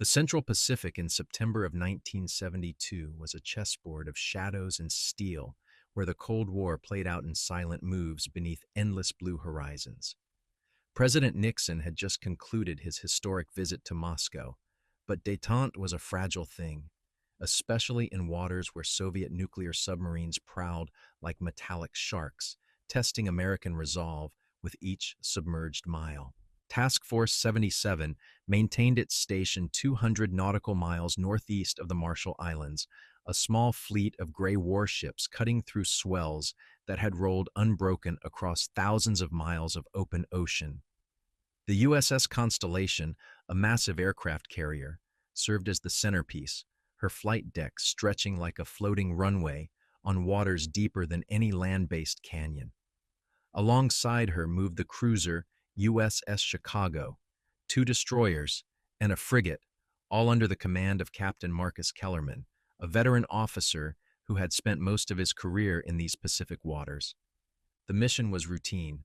The Central Pacific in September of 1972 was a chessboard of shadows and steel where the Cold War played out in silent moves beneath endless blue horizons. President Nixon had just concluded his historic visit to Moscow, but détente was a fragile thing, especially in waters where Soviet nuclear submarines prowled like metallic sharks, testing American resolve with each submerged mile. Task Force 77 maintained its station 200 nautical miles northeast of the Marshall Islands, a small fleet of gray warships cutting through swells that had rolled unbroken across thousands of miles of open ocean. The USS Constellation, a massive aircraft carrier, served as the centerpiece, her flight deck stretching like a floating runway on waters deeper than any land-based canyon. Alongside her moved the cruiser USS Chicago, two destroyers, and a frigate, all under the command of Captain Marcus Kellerman, a veteran officer who had spent most of his career in these Pacific waters. The mission was routine,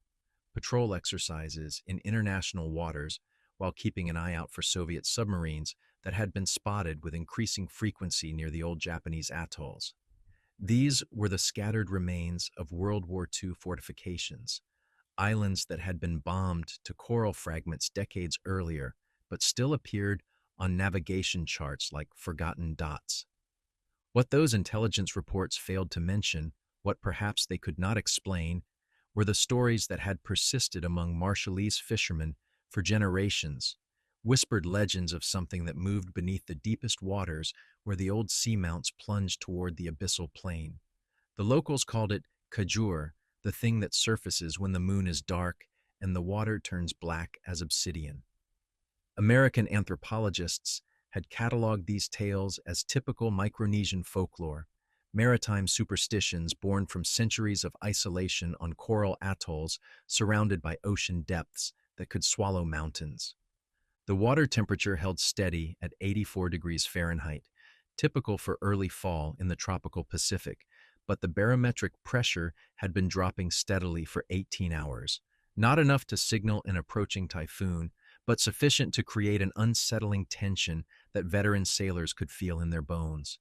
patrol exercises in international waters while keeping an eye out for Soviet submarines that had been spotted with increasing frequency near the old Japanese atolls. These were the scattered remains of World War II fortifications, islands that had been bombed to coral fragments decades earlier, but still appeared on navigation charts like forgotten dots. What those intelligence reports failed to mention, what perhaps they could not explain, were the stories that had persisted among Marshallese fishermen for generations, whispered legends of something that moved beneath the deepest waters where the old seamounts plunged toward the abyssal plain. The locals called it Kajur, the thing that surfaces when the moon is dark and the water turns black as obsidian. American anthropologists had cataloged these tales as typical Micronesian folklore, maritime superstitions born from centuries of isolation on coral atolls surrounded by ocean depths that could swallow mountains. The water temperature held steady at 84 degrees Fahrenheit, typical for early fall in the tropical Pacific, but the barometric pressure had been dropping steadily for 18 hours, not enough to signal an approaching typhoon, but sufficient to create an unsettling tension that veteran sailors could feel in their bones.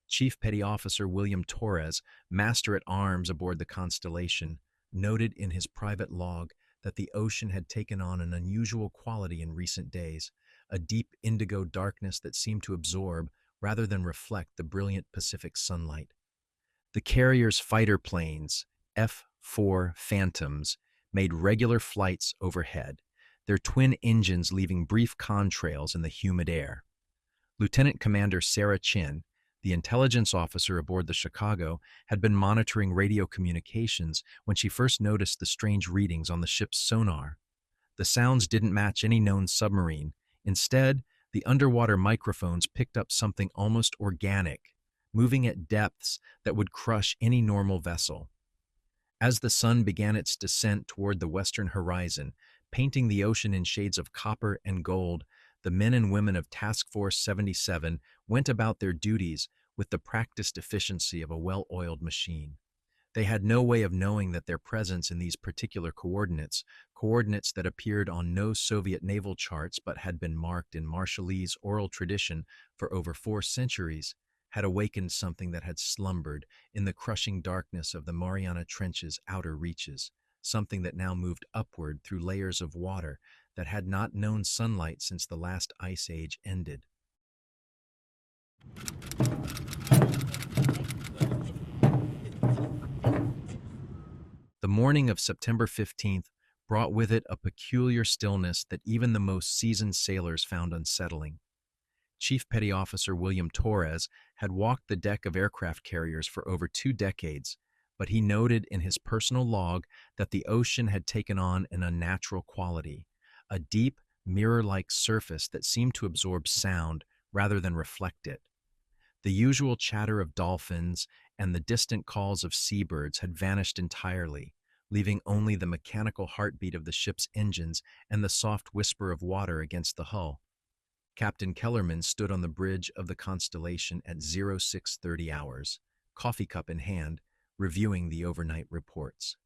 Chief Petty Officer William Torres, master-at-arms aboard the Constellation, noted in his private log that the ocean had taken on an unusual quality in recent days, a deep indigo darkness that seemed to absorb rather than reflect the brilliant Pacific sunlight. The carrier's fighter planes, F-4 Phantoms, made regular flights overhead, their twin engines leaving brief contrails in the humid air. Lieutenant Commander Sarah Chin, the intelligence officer aboard the Chicago, had been monitoring radio communications when she first noticed the strange readings on the ship's sonar. The sounds didn't match any known submarine. Instead, the underwater microphones picked up something almost organic, moving at depths that would crush any normal vessel. As the sun began its descent toward the western horizon, painting the ocean in shades of copper and gold, the men and women of Task Force 77 went about their duties with the practiced efficiency of a well-oiled machine. They had no way of knowing that their presence in these particular coordinates, coordinates that appeared on no Soviet naval charts but had been marked in Marshallese oral tradition for over 4 centuries, had awakened something that had slumbered in the crushing darkness of the Mariana Trench's outer reaches, something that now moved upward through layers of water that had not known sunlight since the last ice age ended. The morning of September 15th brought with it a peculiar stillness that even the most seasoned sailors found unsettling. Chief Petty Officer William Torres had walked the deck of aircraft carriers for over 2 decades, but he noted in his personal log that the ocean had taken on an unnatural quality, a deep, mirror-like surface that seemed to absorb sound rather than reflect it. The usual chatter of dolphins and the distant calls of seabirds had vanished entirely, leaving only the mechanical heartbeat of the ship's engines and the soft whisper of water against the hull. Captain Kellerman stood on the bridge of the Constellation at 0630 hours, coffee cup in hand, reviewing the overnight reports.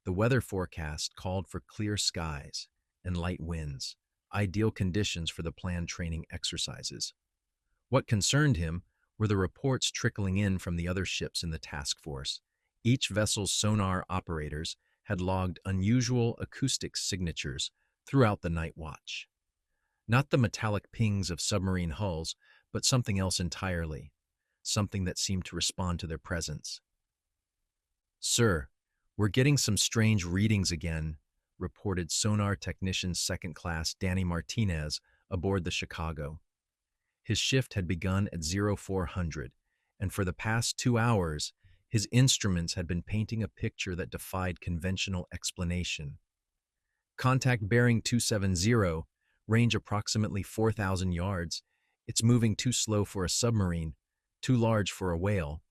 The weather forecast called for clear skies and light winds, ideal conditions for the planned training exercises. What concerned him were the reports trickling in from the other ships in the task force. Each vessel's sonar operators had logged unusual acoustic signatures throughout the night watch. Not the metallic pings of submarine hulls, but something else entirely, something that seemed to respond to their presence. "Sir, we're getting some strange readings again," reported sonar technician second class Danny Martinez aboard the Chicago. His shift had begun at 0400, and for the past 2 hours, his instruments had been painting a picture that defied conventional explanation. "Contact bearing 270, range approximately 4,000 yards. It's moving too slow for a submarine, too large for a whale."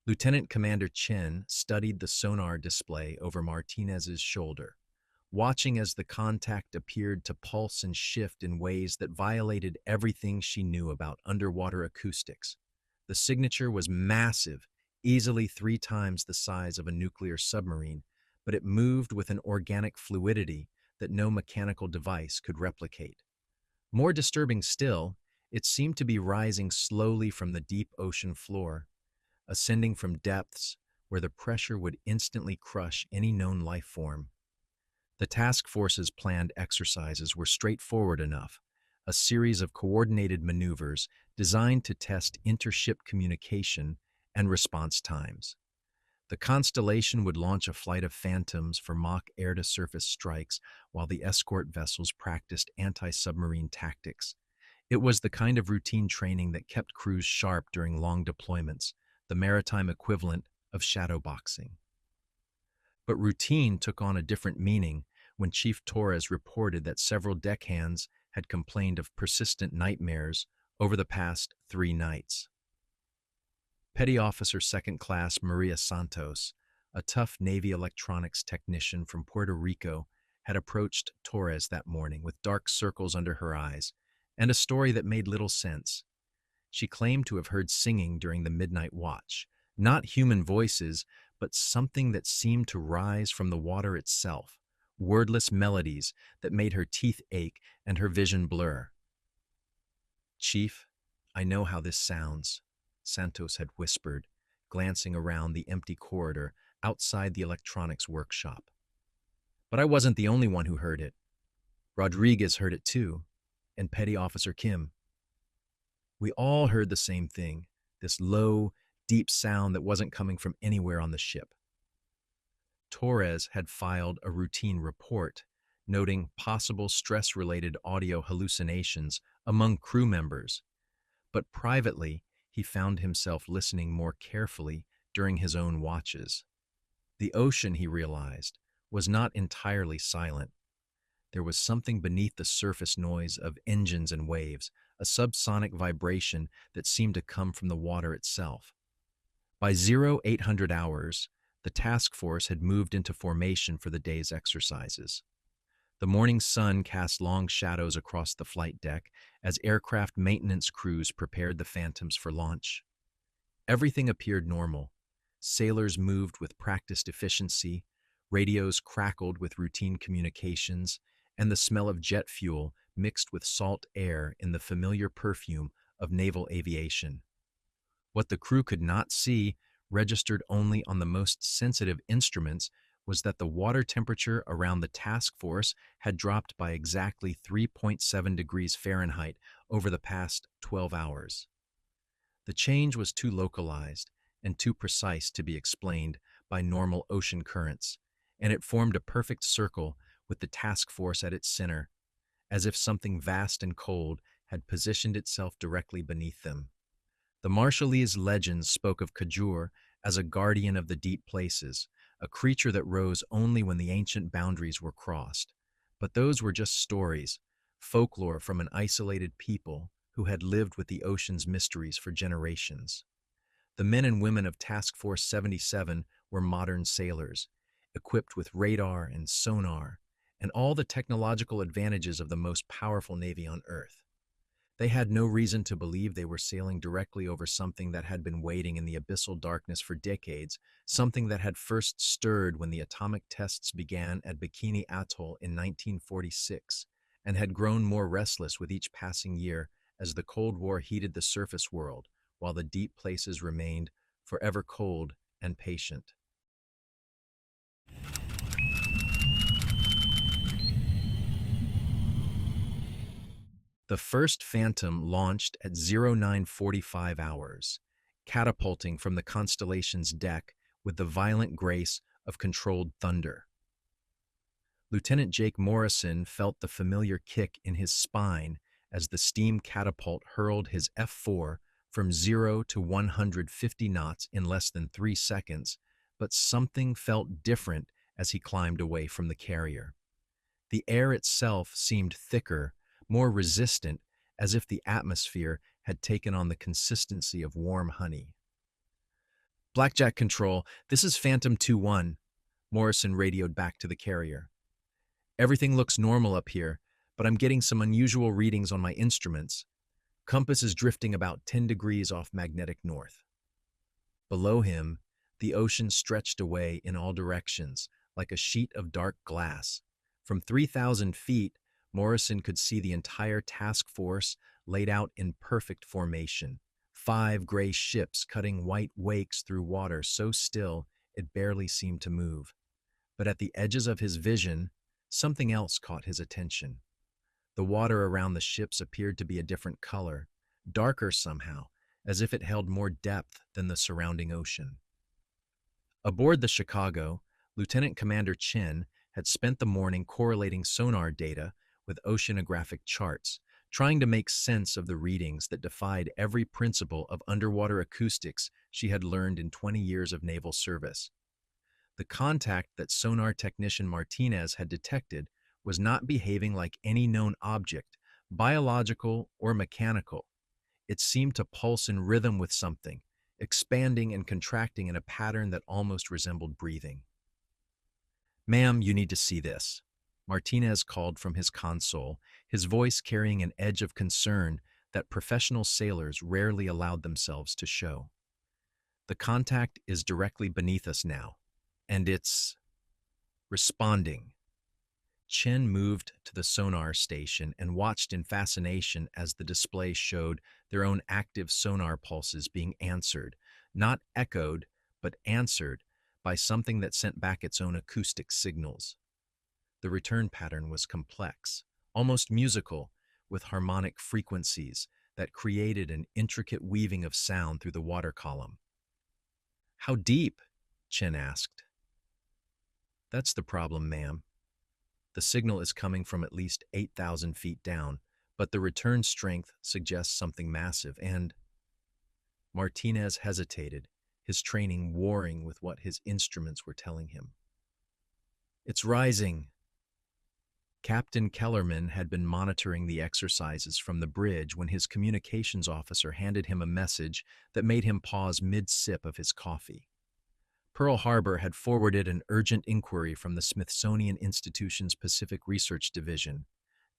Lieutenant Commander Chen studied the sonar display over Martinez's shoulder, watching as the contact appeared to pulse and shift in ways that violated everything she knew about underwater acoustics. The signature was massive, easily 3 times the size of a nuclear submarine, but it moved with an organic fluidity that no mechanical device could replicate. More disturbing still, it seemed to be rising slowly from the deep ocean floor, ascending from depths where the pressure would instantly crush any known life form. The task force's planned exercises were straightforward enough, a series of coordinated maneuvers designed to test intership communication and response times. The Constellation would launch a flight of Phantoms for mock air-to-surface strikes while the escort vessels practiced anti-submarine tactics. It was the kind of routine training that kept crews sharp during long deployments, the maritime equivalent of shadowboxing. But routine took on a different meaning when Chief Torres reported that several deckhands had complained of persistent nightmares over the past 3 nights. Petty Officer Second Class Maria Santos, a tough Navy electronics technician from Puerto Rico, had approached Torres that morning with dark circles under her eyes and a story that made little sense. She claimed to have heard singing during the midnight watch, not human voices, but something that seemed to rise from the water itself, wordless melodies that made her teeth ache and her vision blur. "Chief, I know how this sounds," Santos had whispered, glancing around the empty corridor outside the electronics workshop. "But I wasn't the only one who heard it. Rodriguez heard it too, and Petty Officer Kim. We all heard the same thing, this low, deep sound that wasn't coming from anywhere on the ship." Torres had filed a routine report noting possible stress-related audio hallucinations among crew members, but privately, he found himself listening more carefully during his own watches. The ocean, he realized, was not entirely silent. There was something beneath the surface noise of engines and waves, a subsonic vibration that seemed to come from the water itself. By 0800 hours, the task force had moved into formation for the day's exercises. The morning sun cast long shadows across the flight deck as aircraft maintenance crews prepared the Phantoms for launch. Everything appeared normal. Sailors moved with practiced efficiency, radios crackled with routine communications, and the smell of jet fuel mixed with salt air in the familiar perfume of naval aviation. What the crew could not see, registered only on the most sensitive instruments, was that the water temperature around the task force had dropped by exactly 3.7 degrees Fahrenheit over the past 12 hours. The change was too localized and too precise to be explained by normal ocean currents, and it formed a perfect circle with the task force at its center, as if something vast and cold had positioned itself directly beneath them. The Marshallese legends spoke of Kajur as a guardian of the deep places, a creature that rose only when the ancient boundaries were crossed. But those were just stories, folklore from an isolated people who had lived with the ocean's mysteries for generations. The men and women of Task Force 77 were modern sailors, equipped with radar and sonar, and all the technological advantages of the most powerful navy on Earth. They had no reason to believe they were sailing directly over something that had been waiting in the abyssal darkness for decades, something that had first stirred when the atomic tests began at Bikini Atoll in 1946, and had grown more restless with each passing year as the Cold War heated the surface world, while the deep places remained forever cold and patient. The first Phantom launched at 0945 hours, catapulting from the constellation's deck with the violent grace of controlled thunder. Lieutenant Jake Morrison felt the familiar kick in his spine as the steam catapult hurled his F-4 from 0 to 150 knots in less than 3 seconds, but something felt different as he climbed away from the carrier. The air itself seemed thicker, more resistant, as if the atmosphere had taken on the consistency of warm honey. "Blackjack Control, this is Phantom 2-1," Morrison radioed back to the carrier. "Everything looks normal up here, but I'm getting some unusual readings on my instruments. Compass is drifting about 10 degrees off magnetic north." Below him, the ocean stretched away in all directions, like a sheet of dark glass. From 3,000 feet, Morrison could see the entire task force laid out in perfect formation. 5 gray ships cutting white wakes through water so still it barely seemed to move. But at the edges of his vision, something else caught his attention. The water around the ships appeared to be a different color, darker somehow, as if it held more depth than the surrounding ocean. Aboard the Chicago, Lieutenant Commander Chen had spent the morning correlating sonar data with oceanographic charts, trying to make sense of the readings that defied every principle of underwater acoustics she had learned in 20 years of naval service. The contact that sonar technician Martinez had detected was not behaving like any known object, biological or mechanical. It seemed to pulse in rhythm with something, expanding and contracting in a pattern that almost resembled breathing. "Ma'am, you need to see this," Martinez called from his console, his voice carrying an edge of concern that professional sailors rarely allowed themselves to show. "The contact is directly beneath us now, and it's responding." Chen moved to the sonar station and watched in fascination as the display showed their own active sonar pulses being answered, not echoed, but answered by something that sent back its own acoustic signals. The return pattern was complex, almost musical, with harmonic frequencies that created an intricate weaving of sound through the water column. "How deep?" Chen asked. "That's the problem, ma'am. The signal is coming from at least 8,000 feet down, but the return strength suggests something massive, and—" Martinez hesitated, his training warring with what his instruments were telling him. "It's rising." Captain Kellerman had been monitoring the exercises from the bridge when his communications officer handed him a message that made him pause mid-sip of his coffee. Pearl Harbor had forwarded an urgent inquiry from the Smithsonian Institution's Pacific Research Division.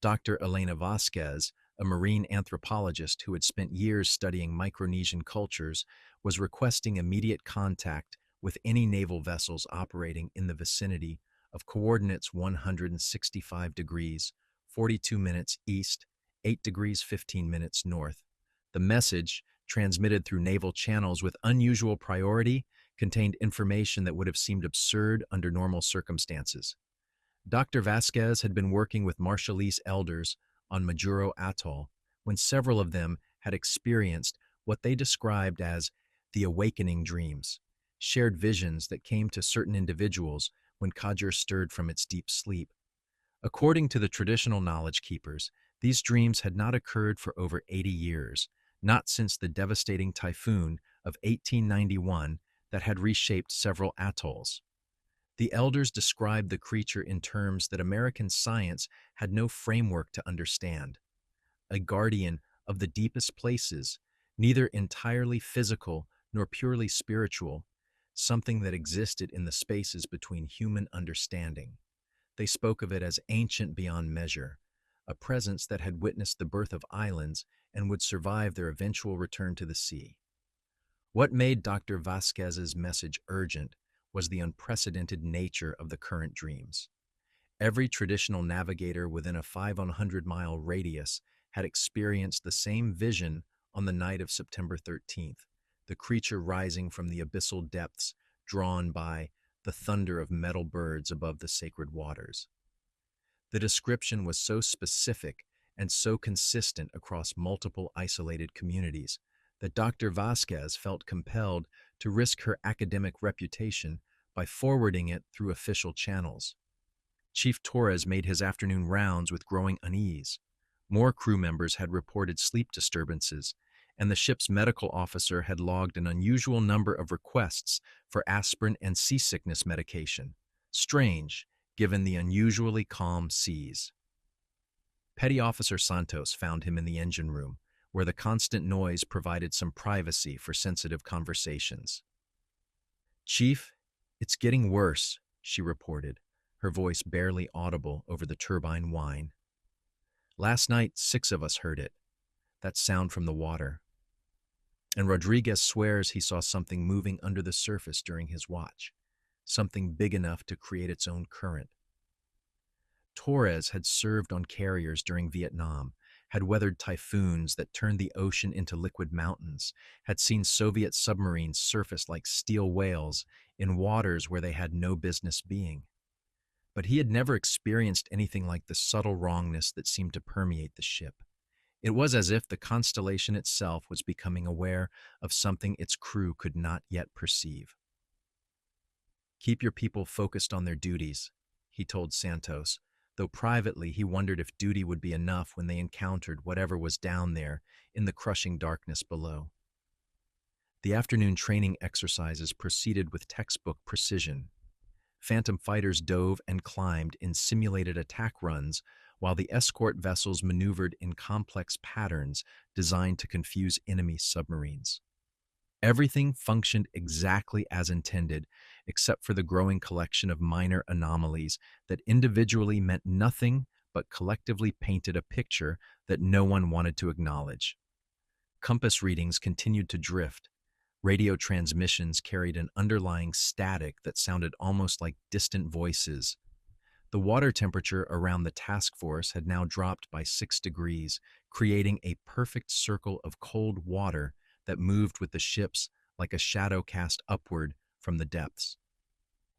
Dr. Elena Vasquez, a marine anthropologist who had spent years studying Micronesian cultures, was requesting immediate contact with any naval vessels operating in the vicinity of coordinates 165 degrees, 42 minutes east, 8 degrees 15 minutes north. The message, transmitted through naval channels with unusual priority, contained information that would have seemed absurd under normal circumstances. Dr. Vasquez had been working with Marshallese elders on Majuro Atoll when several of them had experienced what they described as the awakening dreams, shared visions that came to certain individuals when Kajur stirred from its deep sleep. According to the traditional knowledge keepers, these dreams had not occurred for over 80 years, not since the devastating typhoon of 1891 that had reshaped several atolls. The elders described the creature in terms that American science had no framework to understand. A guardian of the deepest places, neither entirely physical nor purely spiritual, something that existed in the spaces between human understanding. They spoke of it as ancient beyond measure, a presence that had witnessed the birth of islands and would survive their eventual return to the sea. What made Dr. Vasquez's message urgent was the unprecedented nature of the current dreams. Every traditional navigator within a 500-mile radius had experienced the same vision on the night of September 13th, the creature rising from the abyssal depths, drawn by the thunder of metal birds above the sacred waters. The description was so specific and so consistent across multiple isolated communities that Dr. Vasquez felt compelled to risk her academic reputation by forwarding it through official channels. Chief Torres made his afternoon rounds with growing unease. More crew members had reported sleep disturbances, and the ship's medical officer had logged an unusual number of requests for aspirin and seasickness medication. Strange, given the unusually calm seas. Petty Officer Santos found him in the engine room, where the constant noise provided some privacy for sensitive conversations. "Chief, it's getting worse," she reported, her voice barely audible over the turbine whine. "Last night, 6 of us heard it, that sound from the water. And Rodriguez swears he saw something moving under the surface during his watch, something big enough to create its own current." Torres had served on carriers during Vietnam, had weathered typhoons that turned the ocean into liquid mountains, had seen Soviet submarines surface like steel whales in waters where they had no business being. But he had never experienced anything like the subtle wrongness that seemed to permeate the ship. It was as if the Constellation itself was becoming aware of something its crew could not yet perceive. "Keep your people focused on their duties," he told Santos, though privately he wondered if duty would be enough when they encountered whatever was down there in the crushing darkness below. The afternoon training exercises proceeded with textbook precision. Phantom fighters dove and climbed in simulated attack runs, while the escort vessels maneuvered in complex patterns designed to confuse enemy submarines. Everything functioned exactly as intended, except for the growing collection of minor anomalies that individually meant nothing but collectively painted a picture that no one wanted to acknowledge. Compass readings continued to drift. Radio transmissions carried an underlying static that sounded almost like distant voices. The water temperature around the task force had now dropped by 6 degrees, creating a perfect circle of cold water that moved with the ships like a shadow cast upward from the depths.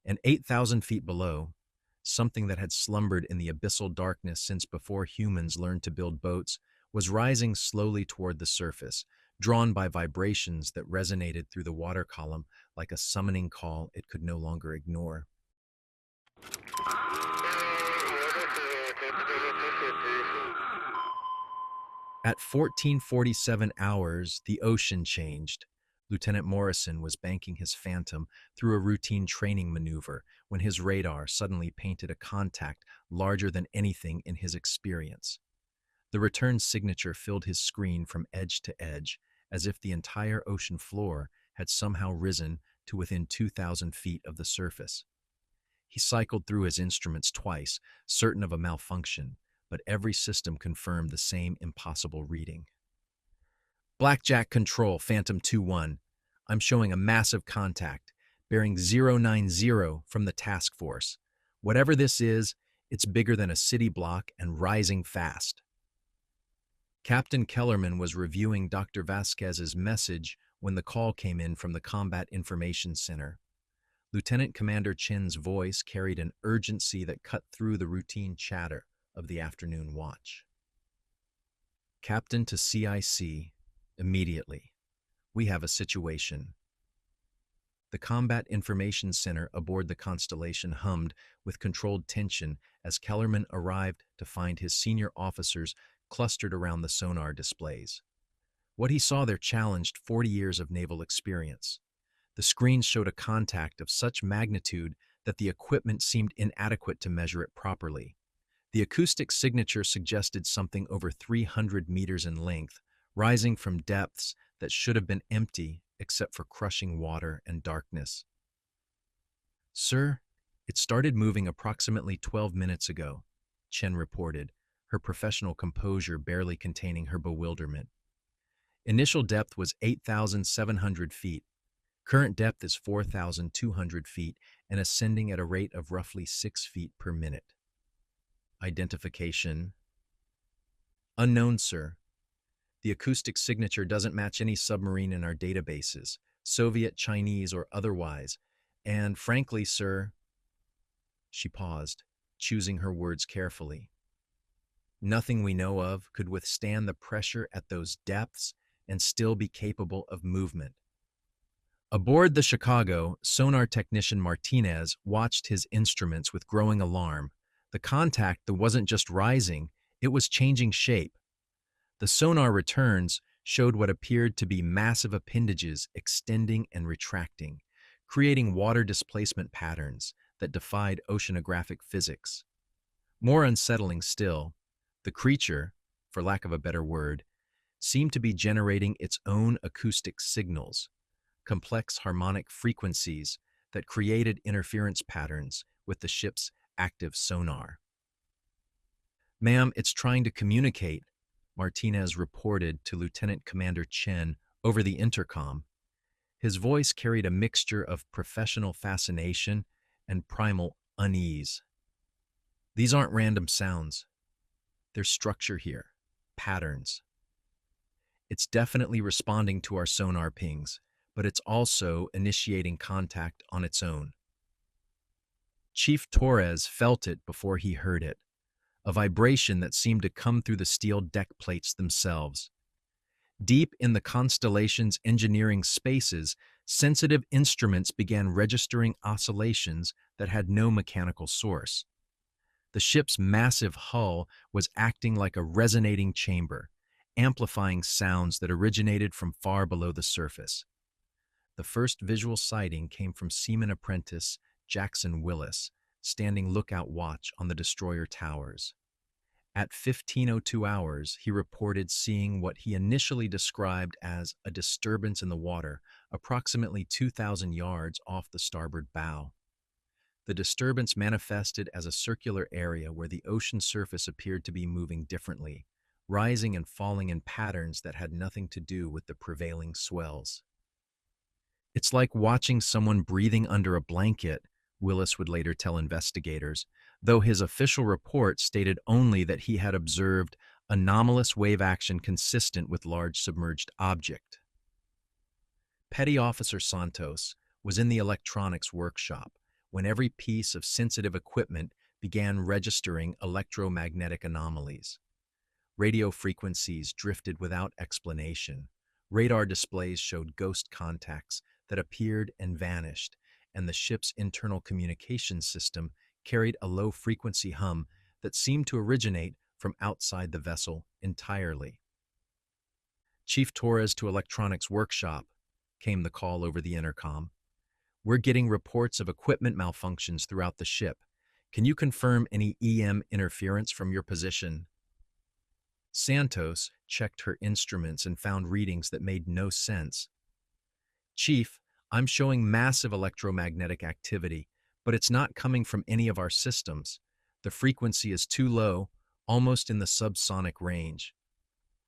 And 8,000 feet below, something that had slumbered in the abyssal darkness since before humans learned to build boats, was rising slowly toward the surface, drawn by vibrations that resonated through the water column like a summoning call it could no longer ignore. At 14:47 hours, the ocean changed. Lieutenant Morrison was banking his Phantom through a routine training maneuver when his radar suddenly painted a contact larger than anything in his experience. The return signature filled his screen from edge to edge, as if the entire ocean floor had somehow risen to within 2,000 feet of the surface. He cycled through his instruments twice, certain of a malfunction, but every system confirmed the same impossible reading. "Blackjack Control, Phantom 2-1. I'm showing a massive contact, bearing 090 from the task force. Whatever this is, it's bigger than a city block and rising fast." Captain Kellerman was reviewing Dr. Vasquez's message when the call came in from the Combat Information Center. Lieutenant Commander Chin's voice carried an urgency that cut through the routine chatter of the afternoon watch. "Captain to CIC, immediately. We have a situation." The Combat Information Center aboard the Constellation hummed with controlled tension as Kellerman arrived to find his senior officers clustered around the sonar displays. What he saw there challenged 40 years of naval experience. The screens showed a contact of such magnitude that the equipment seemed inadequate to measure it properly. The acoustic signature suggested something over 300 meters in length, rising from depths that should have been empty except for crushing water and darkness. "Sir, it started moving approximately 12 minutes ago," Chen reported, her professional composure barely containing her bewilderment. "Initial depth was 8,700 feet. Current depth is 4,200 feet and ascending at a rate of roughly 6 feet per minute." Identification. Unknown, sir. The acoustic signature doesn't match any submarine in our databases, Soviet, Chinese, or otherwise. And frankly, sir, she paused, choosing her words carefully. Nothing we know of could withstand the pressure at those depths and still be capable of movement. Aboard the Chicago, sonar technician Martinez watched his instruments with growing alarm. The contact that wasn't just rising, it was changing shape. The sonar returns showed what appeared to be massive appendages extending and retracting, creating water displacement patterns that defied oceanographic physics. More unsettling still, the creature, for lack of a better word, seemed to be generating its own acoustic signals, complex harmonic frequencies that created interference patterns with the ship's active sonar. "Ma'am, it's trying to communicate," Martinez reported to Lieutenant Commander Chen over the intercom. His voice carried a mixture of professional fascination and primal unease. "These aren't random sounds. There's structure here, patterns. It's definitely responding to our sonar pings, but it's also initiating contact on its own." Chief Torres felt it before he heard it, a vibration that seemed to come through the steel deck plates themselves. Deep in the constellation's engineering spaces, sensitive instruments began registering oscillations that had no mechanical source. The ship's massive hull was acting like a resonating chamber, amplifying sounds that originated from far below the surface. The first visual sighting came from seaman apprentice Jackson Willis, standing lookout watch on the destroyer towers. At 15:02 hours, he reported seeing what he initially described as a disturbance in the water, approximately 2,000 yards off the starboard bow. The disturbance manifested as a circular area where the ocean surface appeared to be moving differently, rising and falling in patterns that had nothing to do with the prevailing swells. "It's like watching someone breathing under a blanket," Willis would later tell investigators, though his official report stated only that he had observed anomalous wave action consistent with large submerged object. Petty Officer Santos was in the electronics workshop when every piece of sensitive equipment began registering electromagnetic anomalies. Radio frequencies drifted without explanation. Radar displays showed ghost contacts that appeared and vanished, and the ship's internal communications system carried a low-frequency hum that seemed to originate from outside the vessel entirely. "Chief Torres to electronics workshop," came the call over the intercom. "We're getting reports of equipment malfunctions throughout the ship. Can you confirm any EM interference from your position?" Santos checked her instruments and found readings that made no sense. "Chief, I'm showing massive electromagnetic activity, but it's not coming from any of our systems. The frequency is too low, almost in the subsonic range.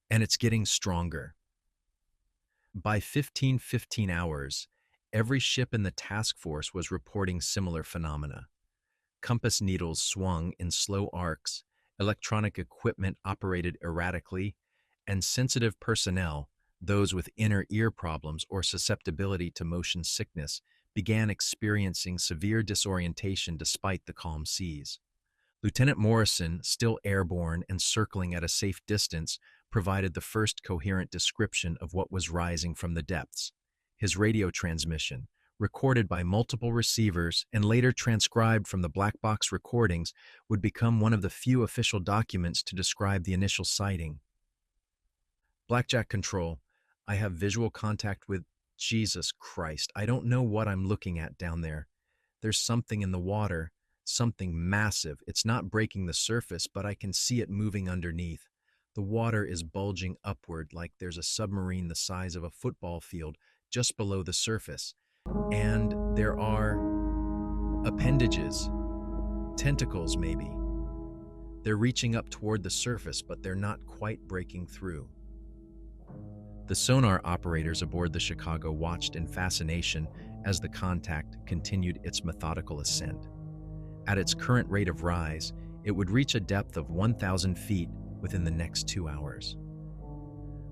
And it's getting stronger." By 15:15 hours, every ship in the task force was reporting similar phenomena. Compass needles swung in slow arcs, electronic equipment operated erratically, and sensitive personnel, those with inner ear problems or susceptibility to motion sickness, began experiencing severe disorientation despite the calm seas. Lieutenant Morrison, still airborne and circling at a safe distance, provided the first coherent description of what was rising from the depths. His radio transmission, recorded by multiple receivers and later transcribed from the black box recordings, would become one of the few official documents to describe the initial sighting. "Blackjack Control, I have visual contact with Jesus Christ. I don't know what I'm looking at down there. There's something in the water, something massive. It's not breaking the surface, but I can see it moving underneath. The water is bulging upward like there's a submarine the size of a football field just below the surface. And there are appendages, tentacles maybe. They're reaching up toward the surface, but they're not quite breaking through." The sonar operators aboard the Chicago watched in fascination as the contact continued its methodical ascent. At its current rate of rise, It would reach a depth of 1,000 feet within the next 2 hours.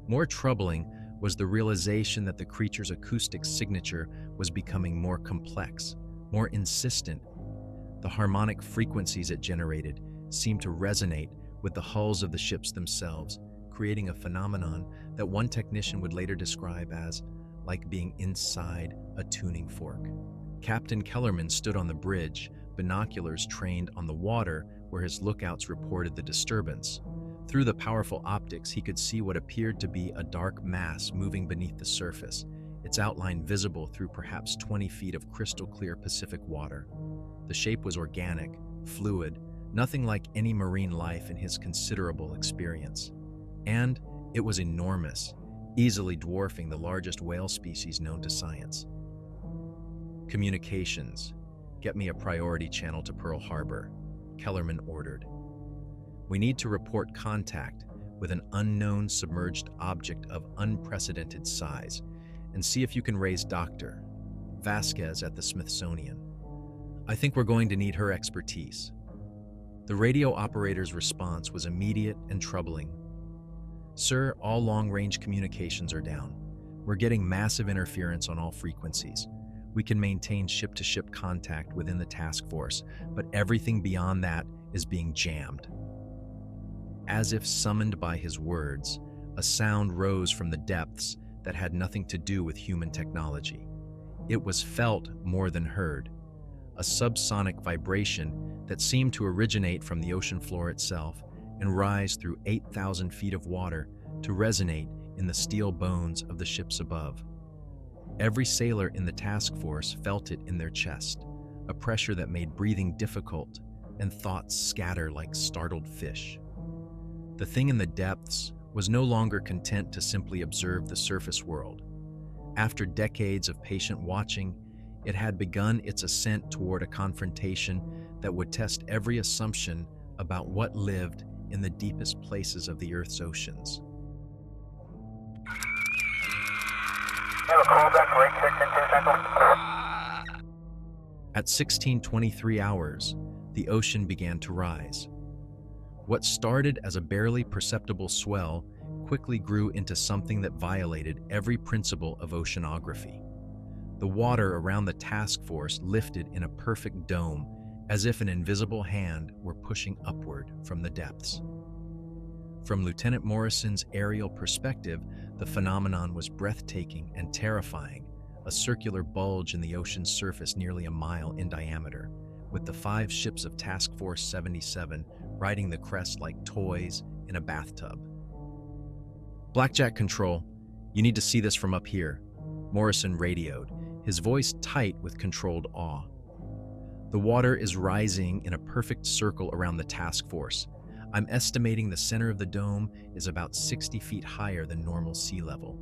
More troubling was the realization that the creature's acoustic signature was becoming more complex, more insistent. The harmonic frequencies it generated seemed to resonate with the hulls of the ships themselves, creating a phenomenon that one technician would later describe as like being inside a tuning fork. Captain Kellerman stood on the bridge, binoculars trained on the water where his lookouts reported the disturbance. Through the powerful optics, he could see what appeared to be a dark mass moving beneath the surface, its outline visible through perhaps 20 feet of crystal-clear Pacific water. The shape was organic, fluid, nothing like any marine life in his considerable experience. And it was enormous, easily dwarfing the largest whale species known to science. Communications. Get me a priority channel to Pearl Harbor, Kellerman ordered. We need to report contact with an unknown submerged object of unprecedented size and see if you can raise Dr. Vasquez at the Smithsonian. I think we're going to need her expertise. The radio operator's response was immediate and troubling. Sir, all long-range communications are down. We're getting massive interference on all frequencies. We can maintain ship-to-ship contact within the task force, but everything beyond that is being jammed. As if summoned by his words, a sound rose from the depths that had nothing to do with human technology. It was felt more than heard, a subsonic vibration that seemed to originate from the ocean floor itself and rise through 8,000 feet of water to resonate in the steel bones of the ships above. Every sailor in the task force felt it in their chest, a pressure that made breathing difficult and thoughts scatter like startled fish. The thing in the depths was no longer content to simply observe the surface world. After decades of patient watching, it had begun its ascent toward a confrontation that would test every assumption about what lived in the deepest places of the Earth's oceans. At 16:23 hours, the ocean began to rise. What started as a barely perceptible swell quickly grew into something that violated every principle of oceanography. The water around the task force lifted in a perfect dome, as if an invisible hand were pushing upward from the depths. From Lieutenant Morrison's aerial perspective, the phenomenon was breathtaking and terrifying, a circular bulge in the ocean's surface nearly a mile in diameter, with the 5 ships of Task Force 77 riding the crest like toys in a bathtub. Blackjack Control, you need to see this from up here, Morrison radioed, his voice tight with controlled awe. The water is rising in a perfect circle around the task force. I'm estimating the center of the dome is about 60 feet higher than normal sea level,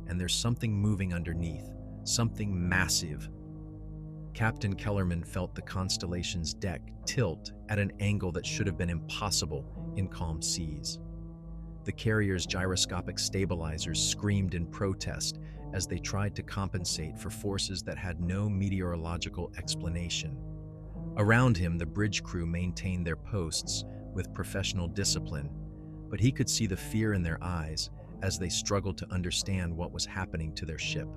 and there's something moving underneath, something massive. Captain Kellerman felt the Constellation's deck tilt at an angle that should have been impossible in calm seas. The carrier's gyroscopic stabilizers screamed in protest as they tried to compensate for forces that had no meteorological explanation. Around him, the bridge crew maintained their posts with professional discipline, but he could see the fear in their eyes as they struggled to understand what was happening to their ship.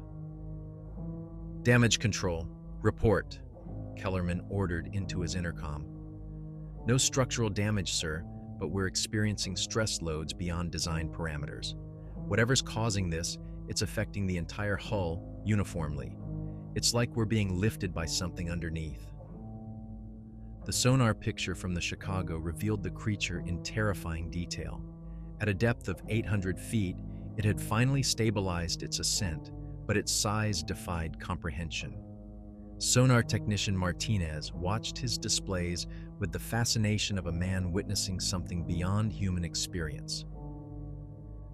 Damage control, report, Kellerman ordered into his intercom. No structural damage, sir, but we're experiencing stress loads beyond design parameters. Whatever's causing this, it's affecting the entire hull uniformly. It's like we're being lifted by something underneath. The sonar picture from the Chicago revealed the creature in terrifying detail. At a depth of 800 feet, it had finally stabilized its ascent, but its size defied comprehension. Sonar technician Martinez watched his displays with the fascination of a man witnessing something beyond human experience.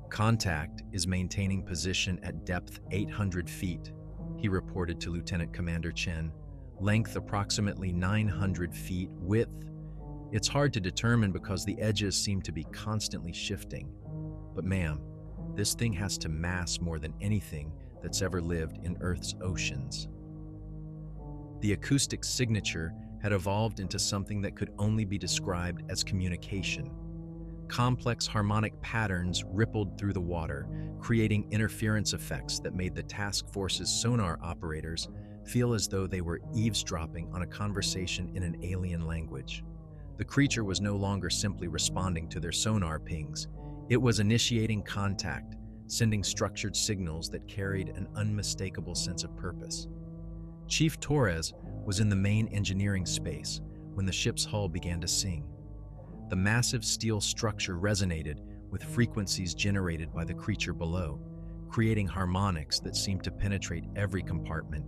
Contact is maintaining position at depth 800 feet, he reported to Lieutenant Commander Chen. Length approximately 900 feet, width. It's hard to determine because the edges seem to be constantly shifting. But ma'am, this thing has to mass more than anything that's ever lived in Earth's oceans. The acoustic signature had evolved into something that could only be described as communication. Complex harmonic patterns rippled through the water, creating interference effects that made the task force's sonar operators feel as though they were eavesdropping on a conversation in an alien language. The creature was no longer simply responding to their sonar pings. It was initiating contact, sending structured signals that carried an unmistakable sense of purpose. Chief Torres was in the main engineering space when the ship's hull began to sing. The massive steel structure resonated with frequencies generated by the creature below, creating harmonics that seemed to penetrate every compartment.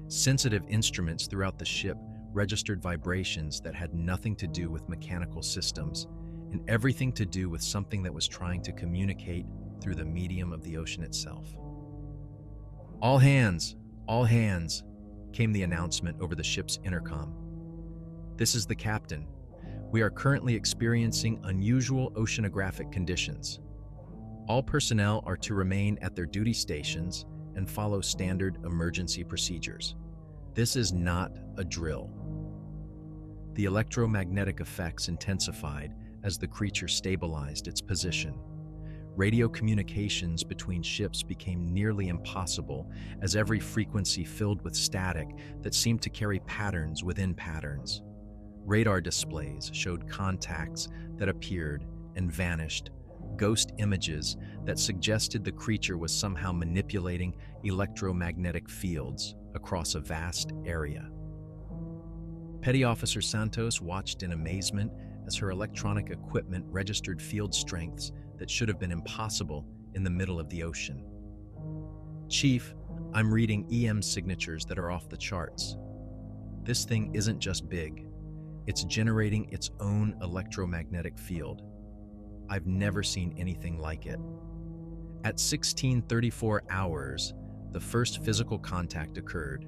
Sensitive instruments throughout the ship registered vibrations that had nothing to do with mechanical systems and everything to do with something that was trying to communicate through the medium of the ocean itself. All hands, came the announcement over the ship's intercom. This is the captain. We are currently experiencing unusual oceanographic conditions. All personnel are to remain at their duty stations and follow standard emergency procedures. This is not a drill. The electromagnetic effects intensified as the creature stabilized its position. Radio communications between ships became nearly impossible as every frequency filled with static that seemed to carry patterns within patterns. Radar displays showed contacts that appeared and vanished, ghost images that suggested the creature was somehow manipulating electromagnetic fields across a vast area. Petty Officer Santos watched in amazement as her electronic equipment registered field strengths that should have been impossible in the middle of the ocean. Chief, I'm reading EM signatures that are off the charts. This thing isn't just big. It's generating its own electromagnetic field. I've never seen anything like it. At 16:34 hours, the first physical contact occurred.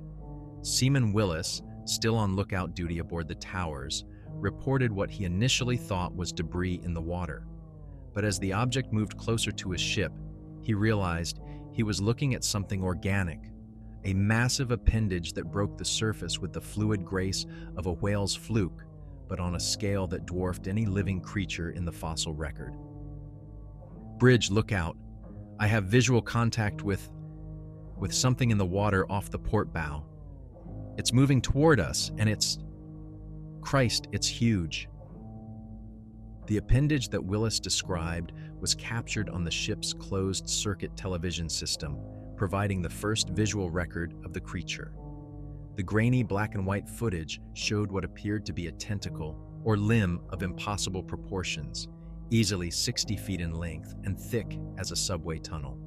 Seaman Willis, still on lookout duty aboard the towers, reported what he initially thought was debris in the water. But as the object moved closer to his ship, he realized he was looking at something organic, a massive appendage that broke the surface with the fluid grace of a whale's fluke, but on a scale that dwarfed any living creature in the fossil record. Bridge, look out. I have visual contact with something in the water off the port bow. It's moving toward us, and it's huge. The appendage that Willis described was captured on the ship's closed-circuit television system, providing the first visual record of the creature. The grainy black and white footage showed what appeared to be a tentacle or limb of impossible proportions, easily 60 feet in length and thick as a subway tunnel.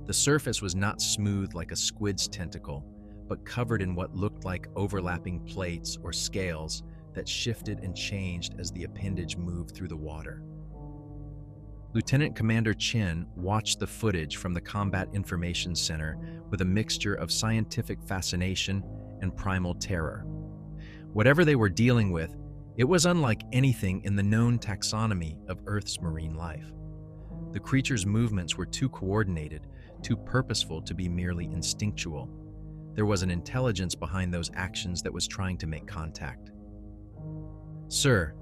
The surface was not smooth like a squid's tentacle, but covered in what looked like overlapping plates or scales that shifted and changed as the appendage moved through the water. Lieutenant Commander Chen watched the footage from the Combat Information Center with a mixture of scientific fascination and primal terror. Whatever they were dealing with, it was unlike anything in the known taxonomy of Earth's marine life. The creature's movements were too coordinated, too purposeful to be merely instinctual. There was an intelligence behind those actions that was trying to make contact. Sir,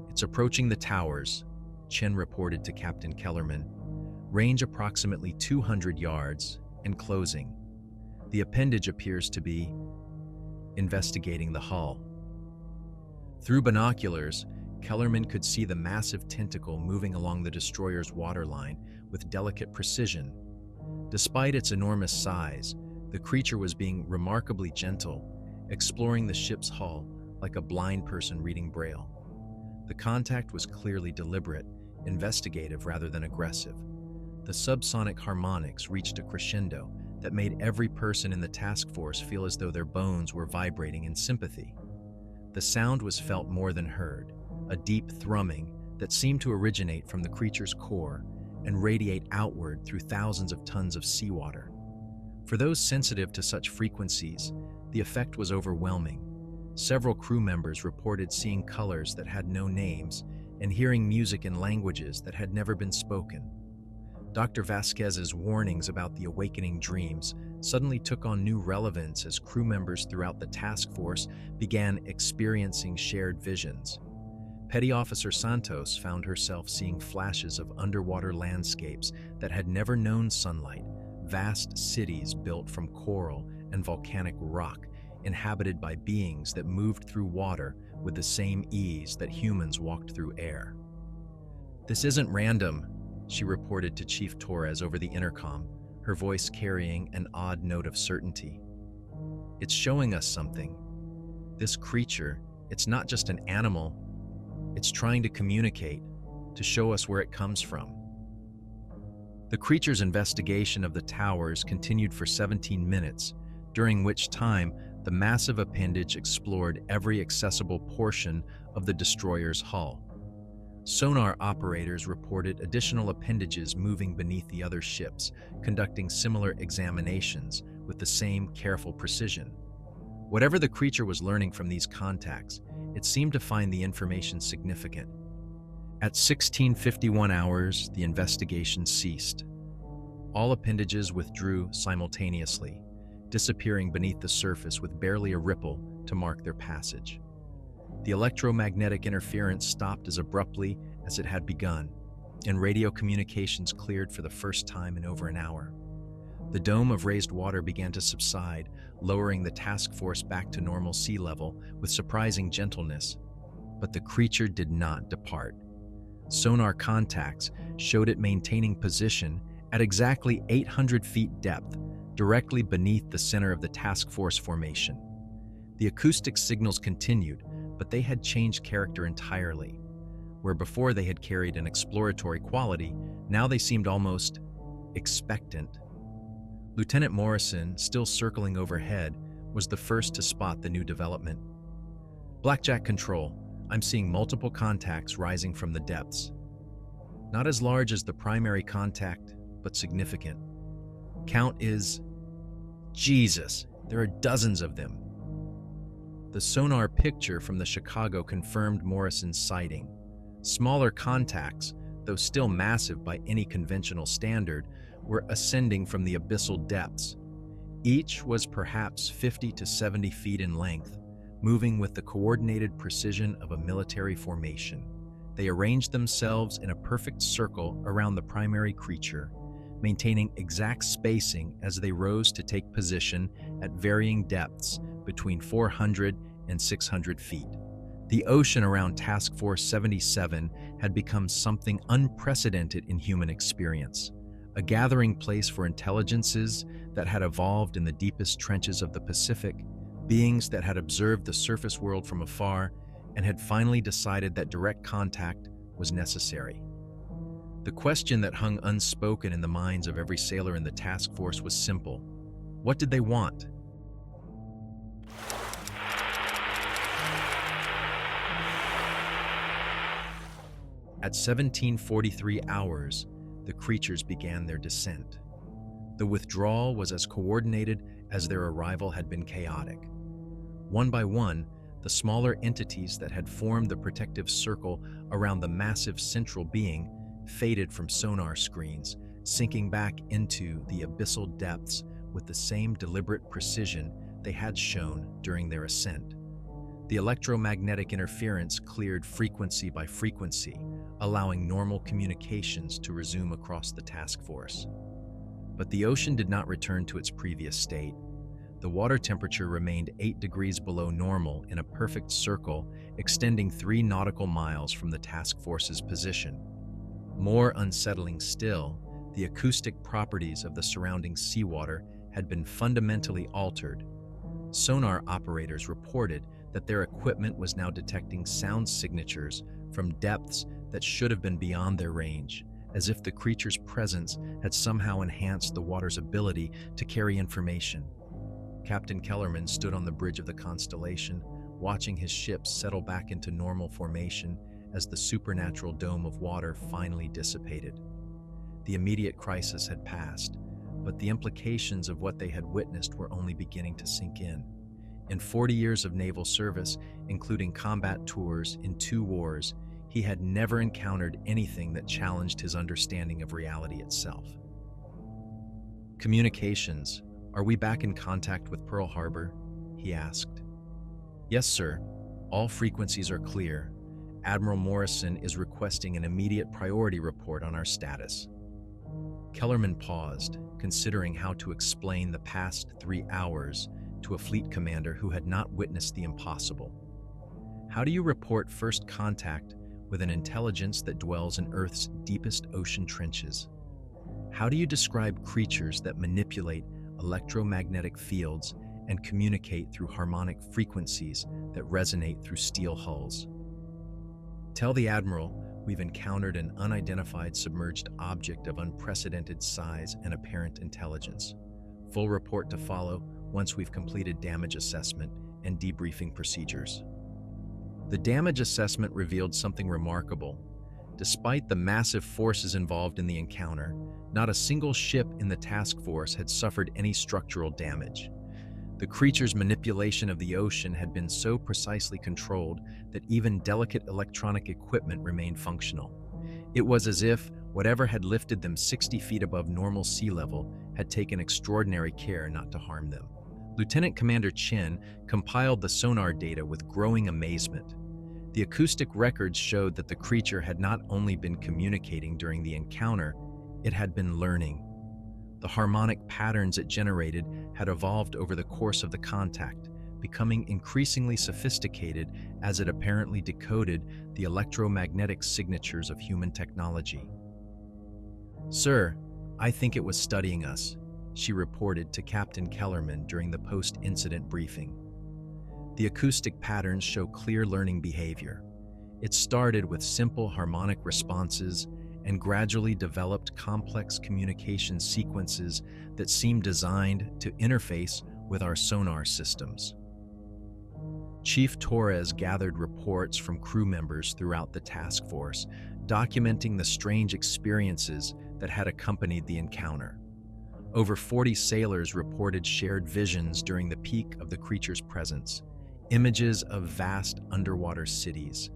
it's approaching the towers, Chen reported to Captain Kellerman. Range approximately 200 yards and closing. The appendage appears to be investigating the hull. Through binoculars, Kellerman could see the massive tentacle moving along the destroyer's waterline with delicate precision. Despite its enormous size, the creature was being remarkably gentle, exploring the ship's hull like a blind person reading Braille. The contact was clearly deliberate, investigative rather than aggressive. The subsonic harmonics reached a crescendo that made every person in the task force feel as though their bones were vibrating in sympathy. The sound was felt more than heard, a deep thrumming that seemed to originate from the creature's core and radiate outward through thousands of tons of seawater. For those sensitive to such frequencies, the effect was overwhelming. Several crew members reported seeing colors that had no names and hearing music in languages that had never been spoken. Dr. Vasquez's warnings about the awakening dreams suddenly took on new relevance as crew members throughout the task force began experiencing shared visions. Petty Officer Santos found herself seeing flashes of underwater landscapes that had never known sunlight, vast cities built from coral and volcanic rock, inhabited by beings that moved through water with the same ease that humans walked through air. "This isn't random," she reported to Chief Torres over the intercom, her voice carrying an odd note of certainty. "It's showing us something. This creature, it's not just an animal, it's trying to communicate, to show us where it comes from." The creature's investigation of the towers continued for 17 minutes, during which time the massive appendage explored every accessible portion of the destroyer's hull. Sonar operators reported additional appendages moving beneath the other ships, conducting similar examinations with the same careful precision. Whatever the creature was learning from these contacts, it seemed to find the information significant. At 16:51 hours, the investigation ceased. All appendages withdrew simultaneously, disappearing beneath the surface with barely a ripple to mark their passage. The electromagnetic interference stopped as abruptly as it had begun, and radio communications cleared for the first time in over an hour. The dome of raised water began to subside, lowering the task force back to normal sea level with surprising gentleness. But the creature did not depart. Sonar contacts showed it maintaining position at exactly 800 feet depth, directly beneath the center of the task force formation. The acoustic signals continued, but they had changed character entirely. Where before they had carried an exploratory quality, now they seemed almost expectant. Lieutenant Morrison, still circling overhead, was the first to spot the new development. "Blackjack Control, I'm seeing multiple contacts rising from the depths. Not as large as the primary contact, but significant. Count is... Jesus, there are dozens of them." The sonar picture from the Chicago confirmed Morrison's sighting. Smaller contacts, though still massive by any conventional standard, were ascending from the abyssal depths. Each was perhaps 50 to 70 feet in length, moving with the coordinated precision of a military formation. They arranged themselves in a perfect circle around the primary creature, maintaining exact spacing as they rose to take position at varying depths between 400 and 600 feet. The ocean around Task Force 77 had become something unprecedented in human experience, a gathering place for intelligences that had evolved in the deepest trenches of the Pacific, beings that had observed the surface world from afar and had finally decided that direct contact was necessary. The question that hung unspoken in the minds of every sailor in the task force was simple. What did they want? At 17:43 hours, the creatures began their descent. The withdrawal was as coordinated as their arrival had been chaotic. One by one, the smaller entities that had formed the protective circle around the massive central being faded from sonar screens, sinking back into the abyssal depths with the same deliberate precision they had shown during their ascent. The electromagnetic interference cleared frequency by frequency, allowing normal communications to resume across the task force. But the ocean did not return to its previous state. The water temperature remained 8 degrees below normal in a perfect circle, extending 3 nautical miles from the task force's position. More unsettling still, the acoustic properties of the surrounding seawater had been fundamentally altered. Sonar operators reported that their equipment was now detecting sound signatures from depths that should have been beyond their range, as if the creature's presence had somehow enhanced the water's ability to carry information. Captain Kellerman stood on the bridge of the Constellation, watching his ship settle back into normal formation as the supernatural dome of water finally dissipated. The immediate crisis had passed, but the implications of what they had witnessed were only beginning to sink in. In 40 years of naval service, including combat tours in 2 wars, He had never encountered anything that challenged his understanding of reality itself. "Communications. Are we back in contact with Pearl Harbor?" he asked. "Yes, sir. All frequencies are clear. Admiral Morrison is requesting an immediate priority report on our status." Kellerman paused, considering how to explain the past 3 hours to a fleet commander who had not witnessed the impossible. How do you report first contact with an intelligence that dwells in Earth's deepest ocean trenches? How do you describe creatures that manipulate electromagnetic fields and communicate through harmonic frequencies that resonate through steel hulls? "Tell the Admiral we've encountered an unidentified submerged object of unprecedented size and apparent intelligence. Full report to follow once we've completed damage assessment and debriefing procedures." The damage assessment revealed something remarkable. Despite the massive forces involved in the encounter, not a single ship in the task force had suffered any structural damage. The creature's manipulation of the ocean had been so precisely controlled that even delicate electronic equipment remained functional. It was as if whatever had lifted them 60 feet above normal sea level had taken extraordinary care not to harm them. Lieutenant Commander Chin compiled the sonar data with growing amazement. The acoustic records showed that the creature had not only been communicating during the encounter, it had been learning. The harmonic patterns it generated had evolved over the course of the contact, becoming increasingly sophisticated as it apparently decoded the electromagnetic signatures of human technology. "Sir, I think it was studying us," she reported to Captain Kellerman during the post-incident briefing. The acoustic patterns show clear learning behavior. It started with simple harmonic responses and gradually developed complex communication sequences that seemed designed to interface with our sonar systems. Chief Torres gathered reports from crew members throughout the task force, documenting the strange experiences that had accompanied the encounter. Over 40 sailors reported shared visions during the peak of the creature's presence, images of vast underwater cities,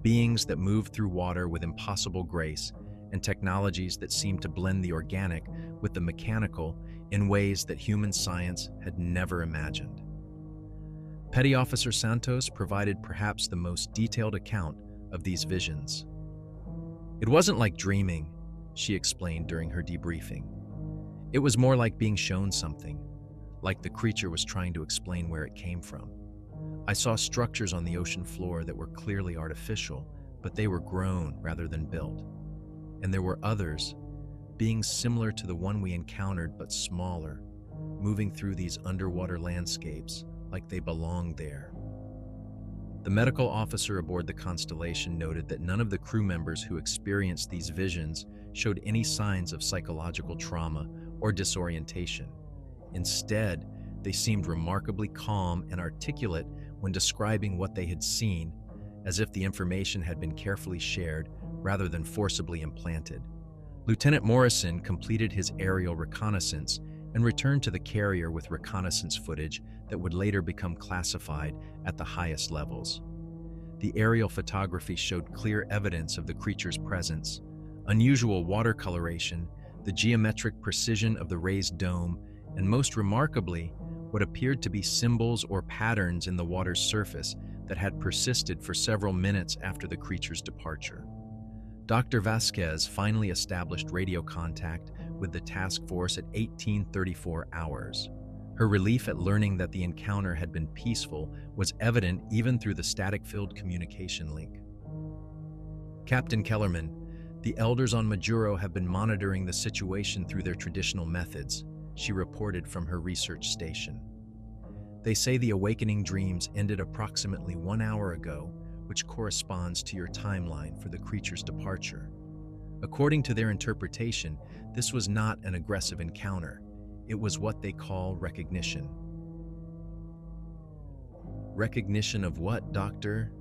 beings that moved through water with impossible grace, and technologies that seemed to blend the organic with the mechanical in ways that human science had never imagined. Petty Officer Santos provided perhaps the most detailed account of these visions. "It wasn't like dreaming," she explained during her debriefing. "It was more like being shown something, like the creature was trying to explain where it came from. I saw structures on the ocean floor that were clearly artificial, but they were grown rather than built. And there were others, beings similar to the one we encountered but smaller, moving through these underwater landscapes like they belonged there." The medical officer aboard the Constellation noted that none of the crew members who experienced these visions showed any signs of psychological trauma or disorientation. Instead, they seemed remarkably calm and articulate when describing what they had seen, as if the information had been carefully shared rather than forcibly implanted. Lieutenant Morrison completed his aerial reconnaissance and returned to the carrier with reconnaissance footage that would later become classified at the highest levels. The aerial photography showed clear evidence of the creature's presence, unusual water coloration, the geometric precision of the raised dome, and most remarkably, what appeared to be symbols or patterns in the water's surface that had persisted for several minutes after the creature's departure. Dr. Vasquez finally established radio contact with the task force at 1834 hours. Her relief at learning that the encounter had been peaceful was evident even through the static-filled communication link. "Captain Kellerman, the elders on Majuro have been monitoring the situation through their traditional methods," she reported from her research station. "They say the awakening dreams ended approximately 1 hour ago, which corresponds to your timeline for the creature's departure. According to their interpretation, this was not an aggressive encounter. It was what they call recognition." "Recognition of what, Doctor?"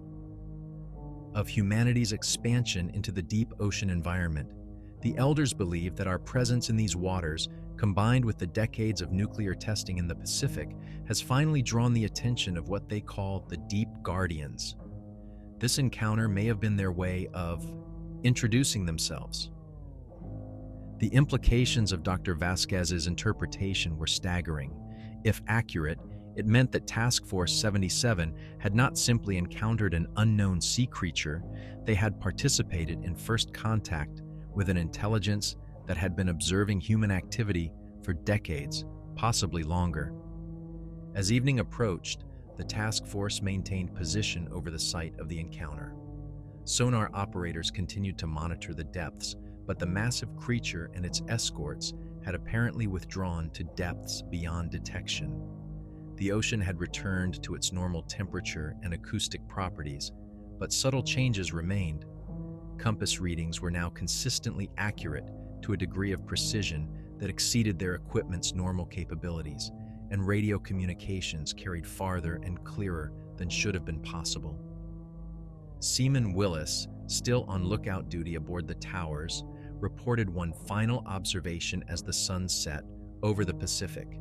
"Of humanity's expansion into the deep ocean environment. The elders believe that our presence in these waters, combined with the decades of nuclear testing in the Pacific, has finally drawn the attention of what they call the Deep Guardians. This encounter may have been their way of introducing themselves. The implications of Dr. Vasquez's interpretation were staggering. If accurate, it meant that Task Force 77 had not simply encountered an unknown sea creature, they had participated in first contact with an intelligence that had been observing human activity for decades, possibly longer. As evening approached, the task force maintained position over the site of the encounter. Sonar operators continued to monitor the depths, but the massive creature and its escorts had apparently withdrawn to depths beyond detection. The ocean had returned to its normal temperature and acoustic properties, but subtle changes remained. Compass readings were now consistently accurate to a degree of precision that exceeded their equipment's normal capabilities, and radio communications carried farther and clearer than should have been possible. Seaman Willis, still on lookout duty aboard the towers, reported one final observation as the sun set over the Pacific.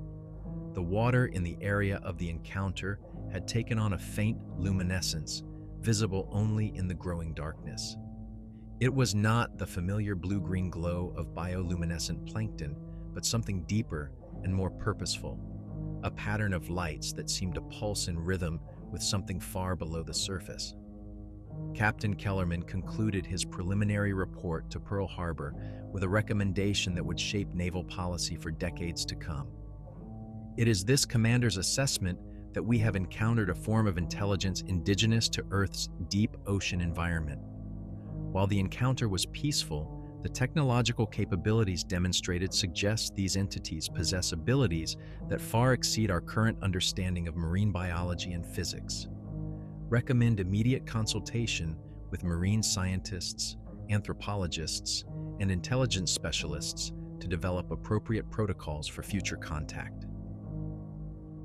The water in the area of the encounter had taken on a faint luminescence, visible only in the growing darkness. It was not the familiar blue-green glow of bioluminescent plankton, but something deeper and more purposeful, a pattern of lights that seemed to pulse in rhythm with something far below the surface. Captain Kellerman concluded his preliminary report to Pearl Harbor with a recommendation that would shape naval policy for decades to come. It is this commander's assessment that we have encountered a form of intelligence indigenous to Earth's deep ocean environment. While the encounter was peaceful, the technological capabilities demonstrated suggest these entities possess abilities that far exceed our current understanding of marine biology and physics. Recommend immediate consultation with marine scientists, anthropologists, and intelligence specialists to develop appropriate protocols for future contact.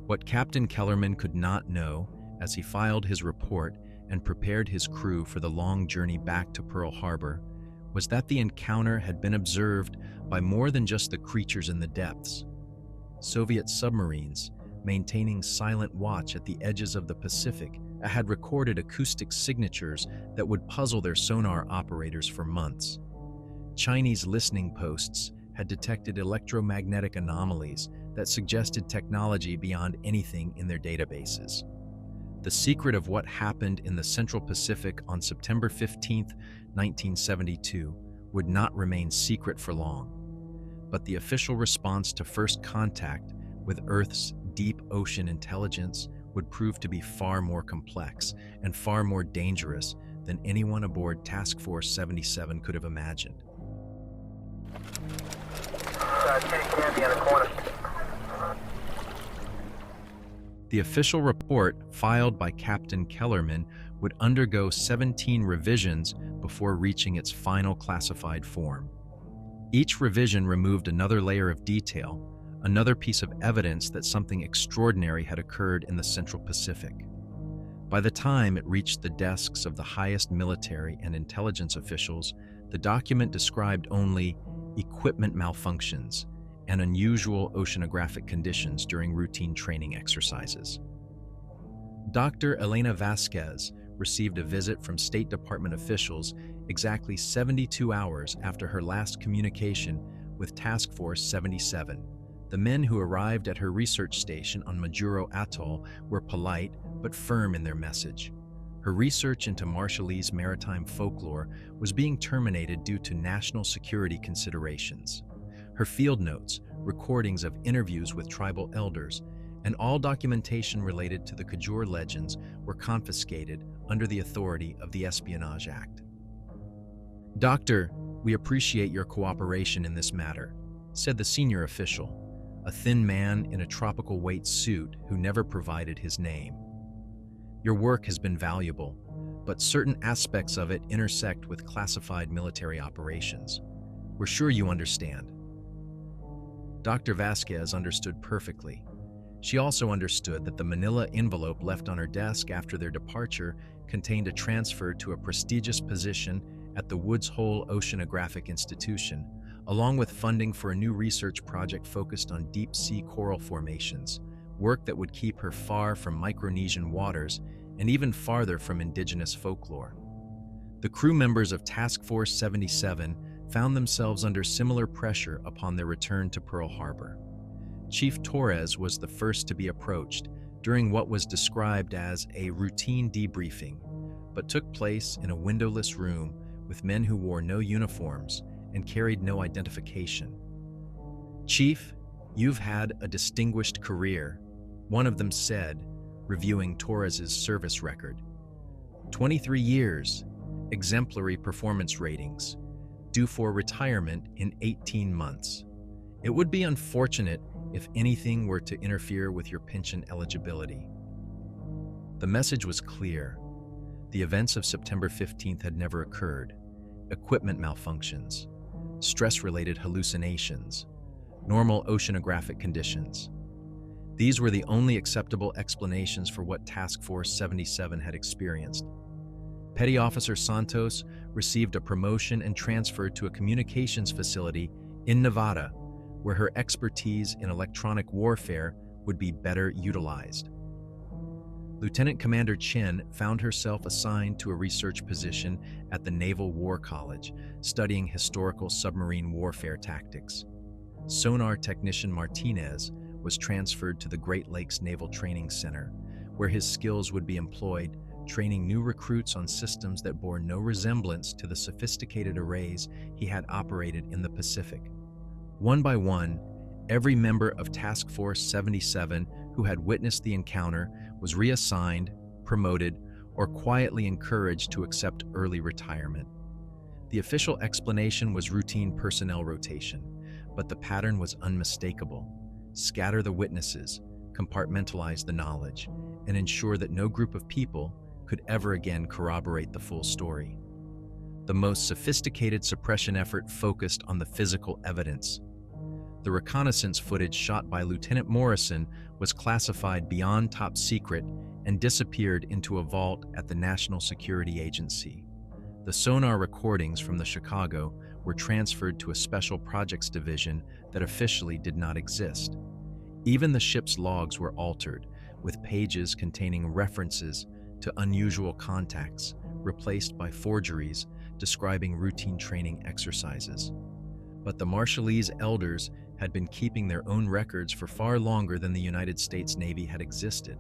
What Captain Kellerman could not know, as he filed his report and prepared his crew for the long journey back to Pearl Harbor, was that the encounter had been observed by more than just the creatures in the depths. Soviet submarines, maintaining silent watch at the edges of the Pacific, had recorded acoustic signatures that would puzzle their sonar operators for months. Chinese listening posts had detected electromagnetic anomalies that suggested technology beyond anything in their databases. The secret of what happened in the Central Pacific on September 15, 1972, would not remain secret for long. But the official response to first contact with Earth's deep ocean intelligence would prove to be far more complex and far more dangerous than anyone aboard Task Force 77 could have imagined. The official report filed by Captain Kellerman would undergo 17 revisions before reaching its final classified form. Each revision removed another layer of detail, another piece of evidence that something extraordinary had occurred in the Central Pacific. By the time it reached the desks of the highest military and intelligence officials, the document described only equipment malfunctions and unusual oceanographic conditions during routine training exercises. Dr. Elena Vasquez received a visit from State Department officials exactly 72 hours after her last communication with Task Force 77. The men who arrived at her research station on Majuro Atoll were polite but firm in their message. Her research into Marshallese maritime folklore was being terminated due to national security considerations. Her field notes, recordings of interviews with tribal elders, and all documentation related to the Kjur legends were confiscated under the authority of the Espionage Act. "Doctor, we appreciate your cooperation in this matter," said the senior official, a thin man in a tropical weight suit who never provided his name. "Your work has been valuable, but certain aspects of it intersect with classified military operations. We're sure you understand." Dr. Vasquez understood perfectly. She also understood that the manila envelope left on her desk after their departure contained a transfer to a prestigious position at the Woods Hole Oceanographic Institution, along with funding for a new research project focused on deep-sea coral formations, work that would keep her far from Micronesian waters and even farther from indigenous folklore. The crew members of Task Force 77 found themselves under similar pressure upon their return to Pearl Harbor. Chief Torres was the first to be approached during what was described as a routine debriefing, but took place in a windowless room with men who wore no uniforms and carried no identification. "Chief, you've had a distinguished career," one of them said, reviewing Torres's service record. 23 years, exemplary performance ratings, due for retirement in 18 months. It would be unfortunate if anything were to interfere with your pension eligibility. The message was clear. The events of September 15th had never occurred. Equipment malfunctions, stress-related hallucinations, normal oceanographic conditions. These were the only acceptable explanations for what Task Force 77 had experienced. Petty Officer Santos received a promotion and transferred to a communications facility in Nevada, where her expertise in electronic warfare would be better utilized. Lieutenant Commander Chen found herself assigned to a research position at the Naval War College, studying historical submarine warfare tactics. Sonar technician Martinez was transferred to the Great Lakes Naval Training Center, where his skills would be employed, training new recruits on systems that bore no resemblance to the sophisticated arrays he had operated in the Pacific. One by one, every member of Task Force 77 who had witnessed the encounter was reassigned, promoted, or quietly encouraged to accept early retirement. The official explanation was routine personnel rotation, but the pattern was unmistakable. Scatter the witnesses, compartmentalize the knowledge, and ensure that no group of people could ever again corroborate the full story. The most sophisticated suppression effort focused on the physical evidence. The reconnaissance footage shot by Lieutenant Morrison was classified beyond top secret and disappeared into a vault at the National Security Agency. The sonar recordings from the Chicago were transferred to a special projects division that officially did not exist. Even the ship's logs were altered, with pages containing references to unusual contacts replaced by forgeries describing routine training exercises. But the Marshallese elders had been keeping their own records for far longer than the United States Navy had existed.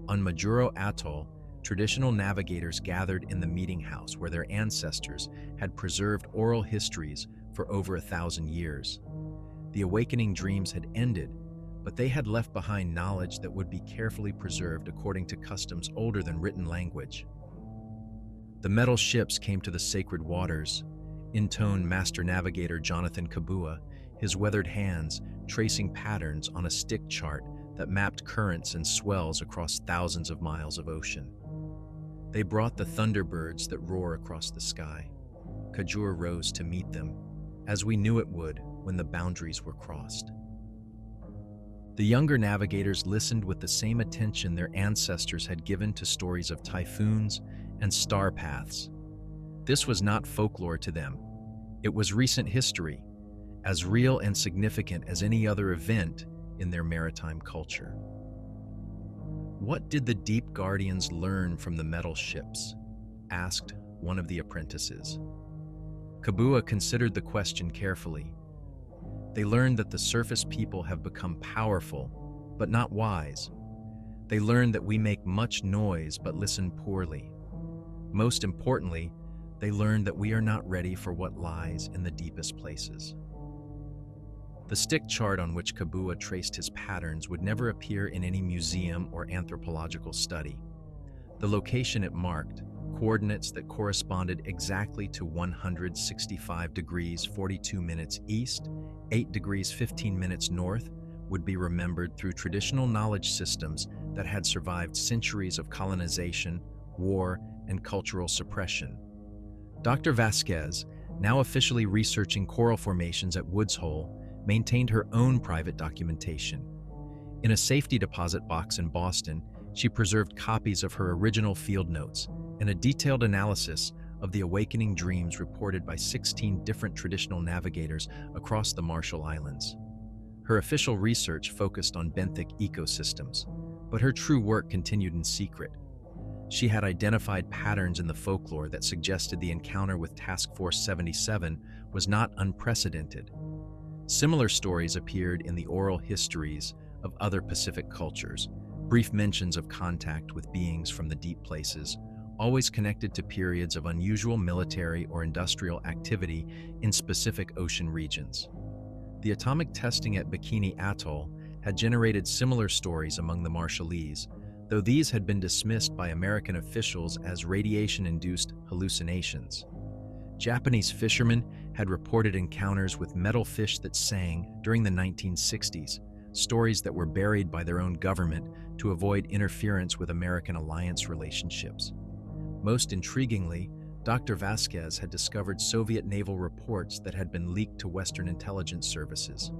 On Majuro Atoll, traditional navigators gathered in the meeting house where their ancestors had preserved oral histories for over 1,000 years. The awakening dreams had ended, but they had left behind knowledge that would be carefully preserved according to customs older than written language. The metal ships came to the sacred waters, intoned Master Navigator Jonathan Kabua, his weathered hands tracing patterns on a stick chart that mapped currents and swells across thousands of miles of ocean. They brought the thunderbirds that roar across the sky. Kajur rose to meet them, as we knew it would when the boundaries were crossed. The younger navigators listened with the same attention their ancestors had given to stories of typhoons and star paths. This was not folklore to them. It was recent history, as real and significant as any other event in their maritime culture. "What did the Deep Guardians learn from the metal ships?" asked one of the apprentices. Kabua considered the question carefully. "They learned that the surface people have become powerful, but not wise. They learned that we make much noise but listen poorly. Most importantly, they learned that we are not ready for what lies in the deepest places." The stick chart on which Kabua traced his patterns would never appear in any museum or anthropological study. The location it marked, coordinates that corresponded exactly to 165 degrees 42 minutes east, 8 degrees 15 minutes north, would be remembered through traditional knowledge systems that had survived centuries of colonization, war, and cultural suppression. Dr. Vasquez, now officially researching coral formations at Woods Hole, maintained her own private documentation. In a safety deposit box in Boston, she preserved copies of her original field notes and a detailed analysis of the awakening dreams reported by 16 different traditional navigators across the Marshall Islands. Her official research focused on benthic ecosystems, but her true work continued in secret. She had identified patterns in the folklore that suggested the encounter with Task Force 77 was not unprecedented. Similar stories appeared in the oral histories of other Pacific cultures, brief mentions of contact with beings from the deep places, always connected to periods of unusual military or industrial activity in specific ocean regions. The atomic testing at Bikini Atoll had generated similar stories among the Marshallese, though these had been dismissed by American officials as radiation-induced hallucinations. Japanese fishermen had reported encounters with metal fish that sang during the 1960s, stories that were buried by their own government to avoid interference with American alliance relationships. Most intriguingly, Dr. Vasquez had discovered Soviet naval reports that had been leaked to Western intelligence services.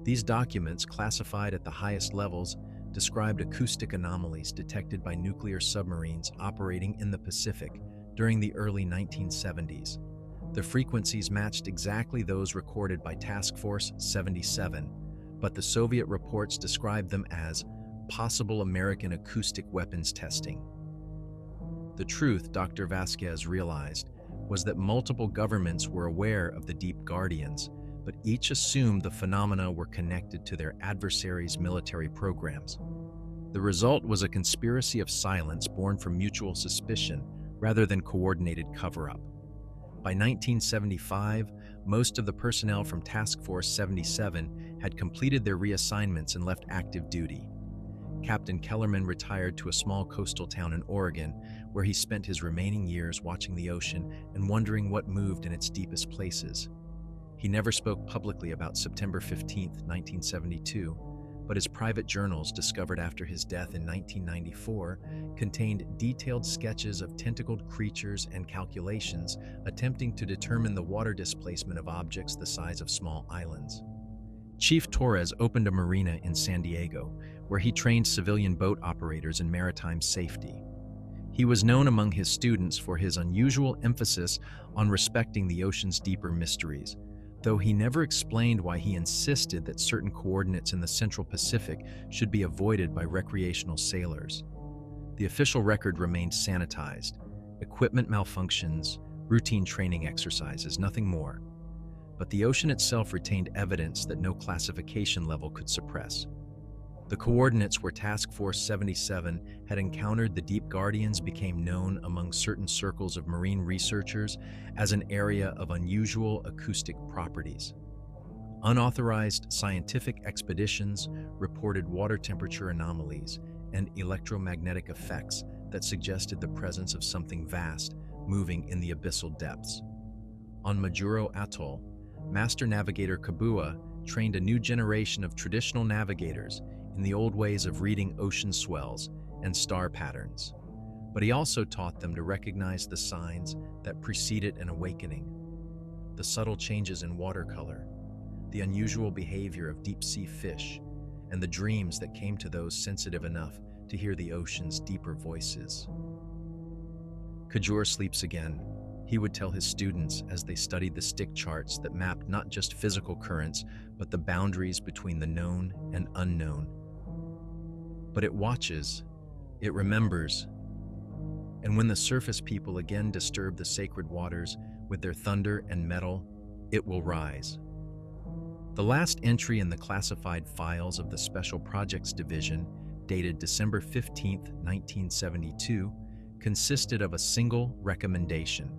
These documents, classified at the highest levels, described acoustic anomalies detected by nuclear submarines operating in the Pacific during the early 1970s. The frequencies matched exactly those recorded by Task Force 77, but the Soviet reports described them as possible American acoustic weapons testing. The truth, Dr. Vasquez realized, was that multiple governments were aware of the Deep Guardians, but each assumed the phenomena were connected to their adversaries' military programs. The result was a conspiracy of silence born from mutual suspicion rather than coordinated cover-up. By 1975, most of the personnel from Task Force 77 had completed their reassignments and left active duty. Captain Kellerman retired to a small coastal town in Oregon, where he spent his remaining years watching the ocean and wondering what moved in its deepest places. He never spoke publicly about September 15, 1972, but his private journals, discovered after his death in 1994, contained detailed sketches of tentacled creatures and calculations attempting to determine the water displacement of objects the size of small islands. Chief Torres opened a marina in San Diego, where he trained civilian boat operators in maritime safety. He was known among his students for his unusual emphasis on respecting the ocean's deeper mysteries, though he never explained why he insisted that certain coordinates in the Central Pacific should be avoided by recreational sailors. The official record remained sanitized: equipment malfunctions, routine training exercises, nothing more. But the ocean itself retained evidence that no classification level could suppress. The coordinates where Task Force 77 had encountered the Deep Guardians became known among certain circles of marine researchers as an area of unusual acoustic properties. Unauthorized scientific expeditions reported water temperature anomalies and electromagnetic effects that suggested the presence of something vast moving in the abyssal depths. On Majuro Atoll, Master Navigator Kabua trained a new generation of traditional navigators in the old ways of reading ocean swells and star patterns. But he also taught them to recognize the signs that preceded an awakening: the subtle changes in water color, the unusual behavior of deep-sea fish, and the dreams that came to those sensitive enough to hear the ocean's deeper voices. Kajur sleeps again, he would tell his students as they studied the stick charts that mapped not just physical currents, but the boundaries between the known and unknown. But it watches, it remembers, and when the surface people again disturb the sacred waters with their thunder and metal, it will rise. The last entry in the classified files of the Special Projects Division, dated December 15, 1972, consisted of a single recommendation: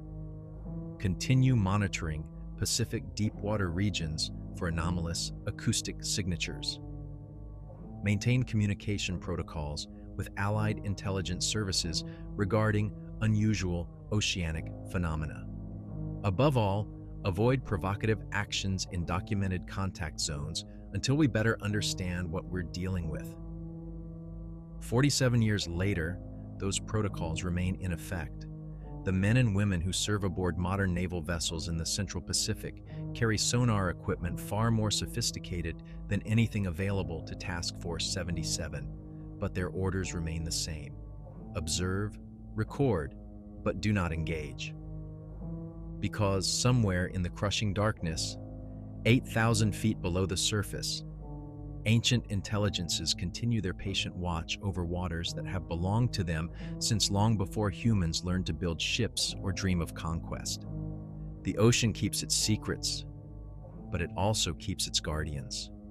continue monitoring Pacific deepwater regions for anomalous acoustic signatures. Maintain communication protocols with allied intelligence services regarding unusual oceanic phenomena. Above all, avoid provocative actions in documented contact zones until we better understand what we're dealing with. 47 years later, those protocols remain in effect. The men and women who serve aboard modern naval vessels in the Central Pacific carry sonar equipment far more sophisticated than anything available to Task Force 77, but their orders remain the same: observe, record, but do not engage. Because somewhere in the crushing darkness, 8,000 feet below the surface, Ancient intelligences continue their patient watch over waters that have belonged to them since long before humans learned to build ships or dream of conquest. The ocean keeps its secrets, but it also keeps its guardians.